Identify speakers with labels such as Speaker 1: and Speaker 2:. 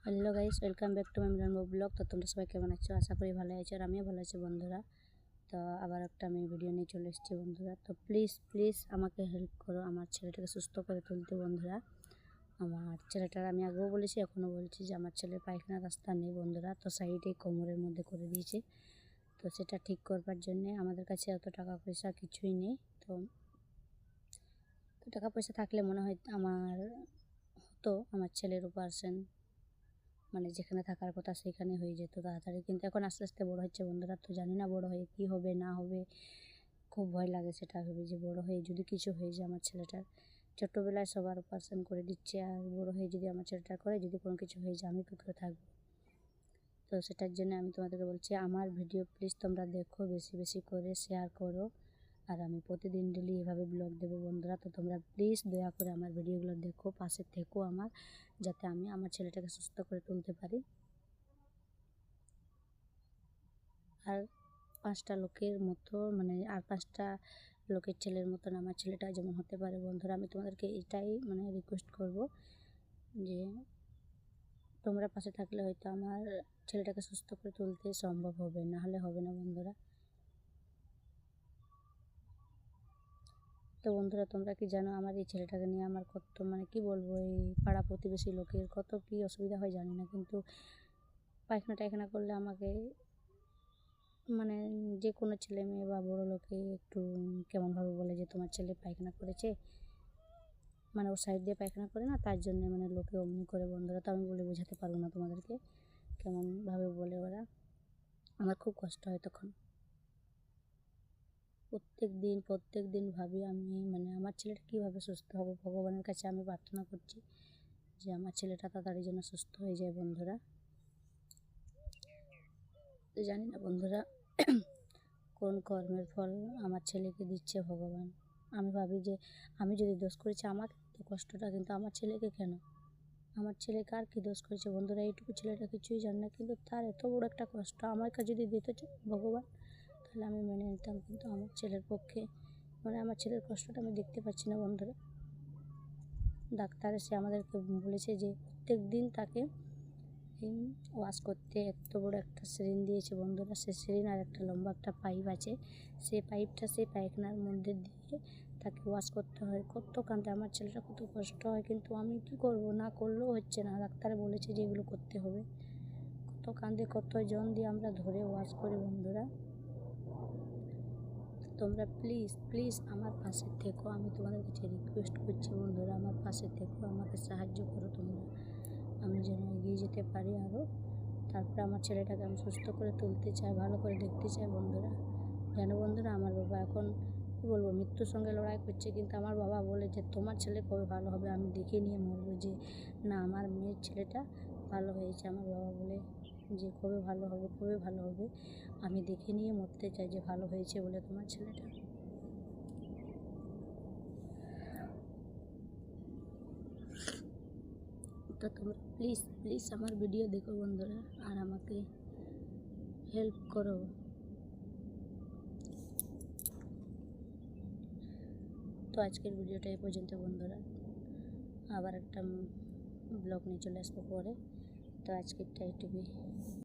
Speaker 1: Hello guys, welcome back to my Milan blog. তো তোমরা সবাই কেমন আছো? আশা করি ভালো আছো, আর আমিও ভালো আছি বন্ধুরা। তো আবার একটা আমি ভিডিও নিয়ে চলে এসেছি বন্ধুরা। তো প্লিজ আমাকে হেল্প করো আমার ছেলেটাকে সুস্থ করে তুলতে বন্ধুরা। আমার ছেলেটার আমি আগেও বলেছি, এখনও বলছি যে আমার ছেলের পায়খানা রাস্তা নেই বন্ধুরা। তো সাইডে কোমরের মধ্যে করে দিয়েছে। তো সেটা ঠিক করবার জন্যে আমাদের কাছে এত টাকা পয়সা কিছুই নেই। তো টাকা পয়সা থাকলে মনে হয় আমার ছেলের অপারেশন মানে যেখানে থাকার কথা সেখানে হয়ে যেত তাড়াতাড়ি। কিন্তু এখন আস্তে আস্তে বড় হচ্ছে বন্ধুরা। তো জানি না বড় হয়ে কী হবে না হবে, খুব ভয় লাগে সেটা ভেবে যে বড় হয়ে যদি কিছু হয়ে যায় আমার ছেলেটার। ছোটোবেলায় সবার অপারেশন করে দিচ্ছে, আর বড় হয়ে যদি আমার ছেলেটার করে যদি কোনো কিছু হয়ে যায় আমি কী করে থাকবো? তো সেটার জন্য আমি তোমাদেরকে বলছি আমার ভিডিও প্লিজ তোমরা দেখো, বেশি বেশি করে শেয়ার করো। আর আমি প্রতিদিন ডেলি এভাবে ব্লগ দেবো বন্ধুরা। তো তোমরা প্লিজ দয়া করে আমার ভিডিওগুলো দেখো, পাশে থেকো আমার, যাতে আমি আমার ছেলেটাকে সুস্থ করে তুলতে পারি। আর পাঁচটা লোকের মতো আর পাঁচটা লোকের ছেলের মতন আমার ছেলেটা যেমন হতে পারে বন্ধুরা। আমি তোমাদেরকে এটাই রিকোয়েস্ট করব যে তোমরা পাশে থাকলে হয়তো আমার ছেলেটাকে সুস্থ করে তুলতে সম্ভব হবে, না হলে হবে না বন্ধুরা। তো বন্ধুরা তোমরা কি জানো আমার এই ছেলেটাকে নিয়ে আমার কত কি বলবো, এই পাড়া প্রতিবেশী লোকের কত কি অসুবিধা হয় জানি না, কিন্তু পায়খানা টায়খানা করলে আমাকে যে কোনো ছেলে মেয়ে বা বড়ো লোকে একটু কেমনভাবে বলে যে তোমার ছেলে পায়খানা করেছে, ওর সাইড দিয়ে পায়খানা করে না, তার জন্যে লোকে অমনি করে বন্ধুরা। তো আমি বলে বোঝাতে পারবো না তোমাদেরকে কেমনভাবে বলে ওরা। আমার খুব কষ্ট হয় তখন। প্রত্যেক দিন ভাবি আমি আমার ছেলেটা কীভাবে সুস্থ হবে। ভগবানের কাছে আমি প্রার্থনা করছি যে আমার ছেলেটা তাড়াতাড়ি যেন সুস্থ হয়ে যায় বন্ধুরা। তো জানি না বন্ধুরা কোন কর্মের ফল আমার ছেলেকে দিচ্ছে ভগবান। আমি ভাবি যে আমি যদি দোষ করেছি আমাকে তো কষ্টটা, কিন্তু আমার ছেলেকে কেন? আমার ছেলে কার কী দোষ করেছে বন্ধুরা? এইটুকু ছেলেটা কিছুই জানে না, কিন্তু তার এত বড় একটা কষ্ট আমাকে যদি দিতে ভগবান, তাহলে আমি মেনে নিতাম। কিন্তু আমার ছেলের পক্ষে আমার ছেলের কষ্টটা আমি দেখতে পাচ্ছি না বন্ধুরা। ডাক্তার এসে আমাদেরকে বলেছে যে প্রত্যেক দিন তাকে ওয়াশ করতে এত বড় একটা সিরিঞ্জ দিয়েছে বন্ধুরা। সে সিরিঞ্জ আর একটা লম্বা একটা পাইপ আছে, সেই পাইপটা সেই পায়খানার মধ্যে দিয়ে তাকে ওয়াশ করতে হয়। কত কাঁদে আমার ছেলেটা, কত কষ্ট হয়, কিন্তু আমি কি করব, না করলেও হচ্ছে না। ডাক্তার বলেছে যে এগুলো করতে হবে। কত কাঁদে, কত জন দিয়ে আমরা ধরে ওয়াশ করি বন্ধুরা। তোমরা প্লিজ আমার পাশে থেকো, আমি তোমাদের কাছে রিকোয়েস্ট করছি বন্ধুরা, আমার পাশে থেকো, আমাকে সাহায্য করো তোমরা, আমি যেন এগিয়ে যেতে পারি আরও। তারপরে আমার ছেলেটাকে আমি সুস্থ করে তুলতে চাই, ভালো করে দেখতে চাই বন্ধুরা। জানো বন্ধুরা, আমার বাবা এখন কী বলবো, মৃত্যুর সঙ্গে লড়াই করছে, কিন্তু আমার বাবা বলে যে তোমার ছেলে কবে ভালো হবে, আমি দেখে নিয়ে মরবো যে না আমার মেয়ের ছেলেটা ভালো হয়েছে। আমার বাবা বলে যে কবে ভালো হবে, আমি দেখে নিয়ে মরতে চাই যে ভালো হয়েছে বলে তোমার ছেলেটা। তো তোমরা প্লিজ আমার ভিডিও দেখো বন্ধুরা, আর আমাকে হেল্প করো। তো আজকের ভিডিওটা এই পর্যন্ত বন্ধুরা, আবার একটা ব্লগ নিয়ে চলে আসবো পরে। তো আজকেরটা এইটুকুই।